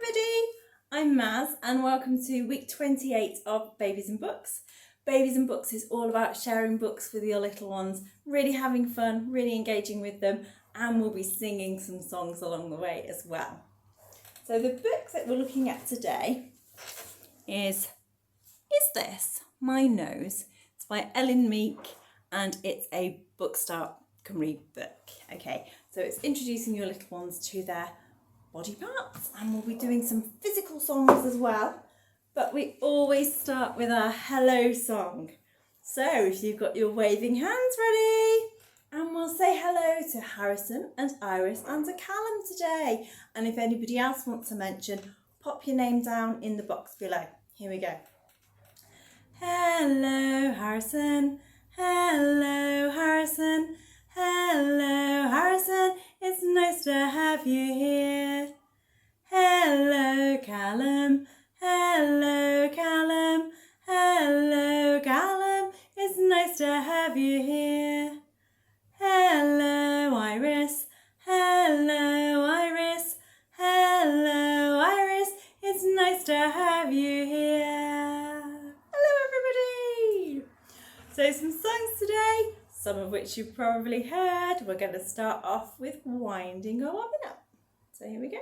everybody, I'm Maz and welcome to week 28 of Babies and Books. Babies and Books is all about sharing books with your little ones, really having fun, really engaging with them, and we'll be singing some songs along the way as well. So the book that we're looking at today is this, My Nose. It's by Ellen Meek and it's a Book Start Can Read book. Okay, so it's introducing your little ones to their body parts, and we'll be doing some physical songs as well, but we always start with our hello song. So if you've got your waving hands ready, and we'll say hello to Harrison and Iris and to Callum today, and if anybody else wants to mention, pop your name down in the box below. Here we go. Hello Harrison, hello Harrison, hello Harrison, it's nice to have you here. Hello Callum, hello Callum, hello Callum, it's nice to have you here. Hello Iris, hello Iris, hello Iris, it's nice to have you here. Hello everybody! So some songs today, some of which you've probably heard. We're going to start off with Winding a Bobbin Up. So here we go.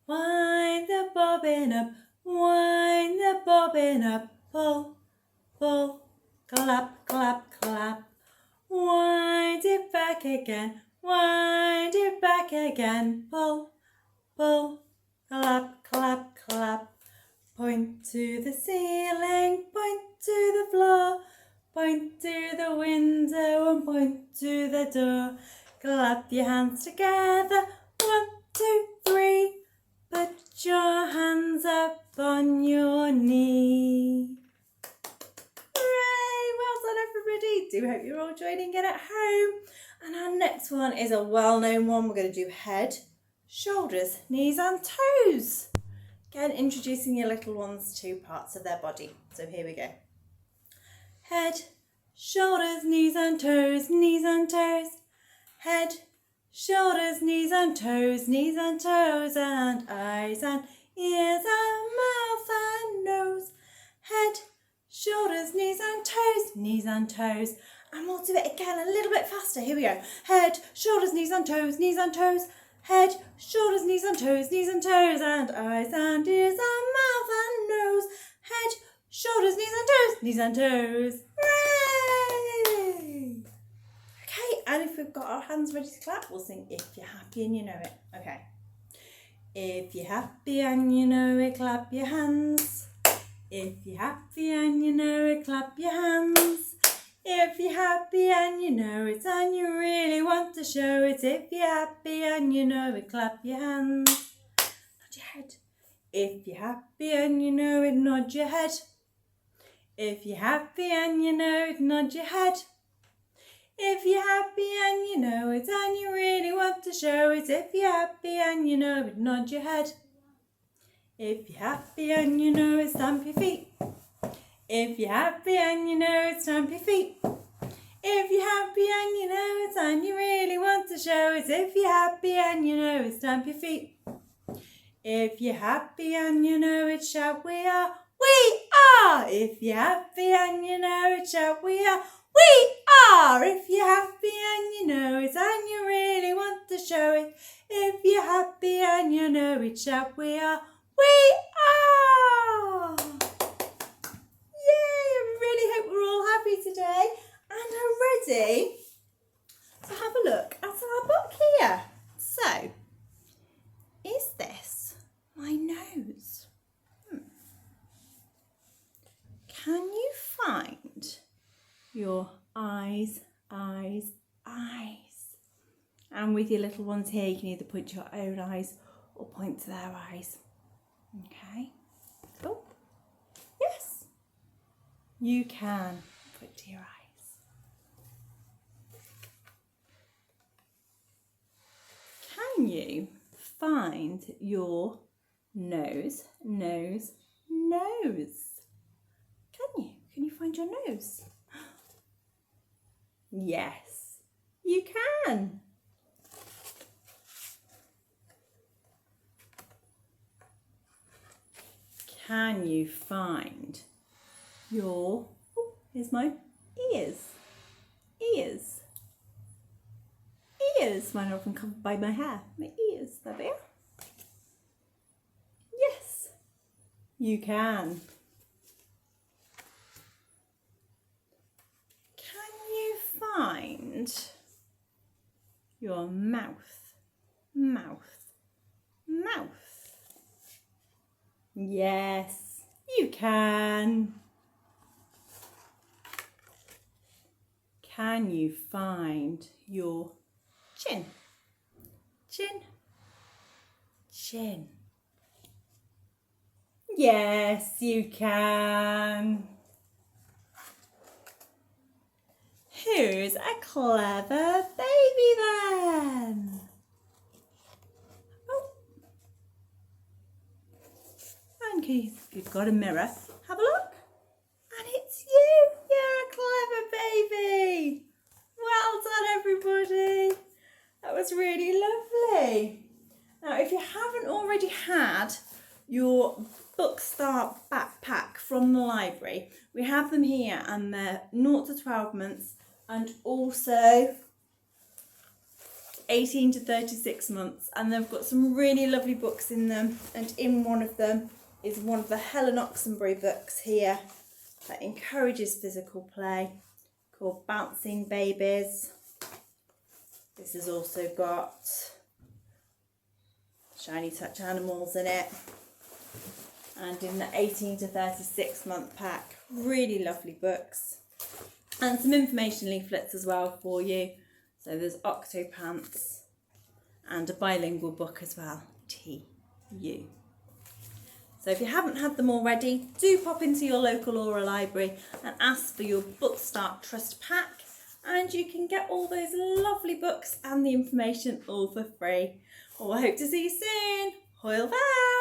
Wind the bobbin up, wind the bobbin up, pull, pull, clap, clap, clap. Wind it back again, pull, pull, clap, clap, clap. Point to the ceiling, point to the floor, point to the window and point to the door. Clap your hands together, 1, 2, 3. Put your hands up on your knee. Hooray! Well done everybody. Do hope you're all joining in at home. And our next one is a well-known one. We're going to do head, shoulders, knees and toes. Again, introducing your little ones to parts of their body. So here we go. Head, shoulders, knees and toes, knees and toes. Head, shoulders, knees and toes, and eyes and ears and mouth and nose. Head, shoulders, knees and toes. And we'll do it again a little bit faster. Here we go. Head, shoulders, knees and toes. Head, shoulders, knees and toes, and eyes and ears and mouth and nose. Head, shoulders, knees and toes. Hooray! Okay, and if we've got our hands ready to clap, we'll sing If You're Happy and You Know It. Okay. If you're happy and you know it, clap your hands. If you're happy and you know it, clap your hands. If you're happy and you know it and you really want to show it, if you're happy and you know it, clap your hands. Nod your head. If you're happy and you know it, nod your head. If you're happy and you know it, nod your head. If you're happy and you know it and you really want to show it, if you're happy and you know it, nod your head. If you're happy and you know it, stamp your feet. If you're happy and you know it, stamp your feet. If you're happy and you know it and you really want to show it, if you're happy and you know it, stamp your feet. If you're happy and you know it, shout we are, we are. If you're happy and you know it, shout we are, we are. If you're happy and you know it and you really want to show it, if you're happy and you know it, shout we are, we are. Yay, I really hope we're all happy today and are ready to have a look at our book here. So, is this my nose? Can you find your eyes? And with your little ones here, you can either point to your own eyes or point to their eyes. Okay. Oh, yes. You can point to your eyes. Can you find your nose? Can you? Can you find your nose? Yes, you can. can you find your, oh, here's my ears, ears, ears. Mine are often covered by my hair, my ears, there they are. Yes, you can. Can you find your mouth, mouth, mouth? Yes, you can. Can you find your chin, chin, chin? Yes, you can. Who's a clever baby then? Oh. And if you've got a mirror, have a look. And it's you. You're a clever baby. Well done, everybody. That was really lovely. Now, if you haven't already had your Book Start backpack from the library, we have them here, and they're 0 to 12 months and also 18 to 36 months, and they've got some really lovely books in them, and in one of them is one of the Helen Oxenbury books here that encourages physical play, called Bouncing Babies. This has also got Shiny Touch Animals in it, and in the 18 to 36 month pack, really lovely books, and some information leaflets as well for you. So there's Octopants and a bilingual book as well, TU. So if you haven't had them already, do pop into your local Aura library and ask for your Book Start Trust pack, and you can get all those lovely books and the information all for free. Well, I hope to see you soon. Hwyl fawr!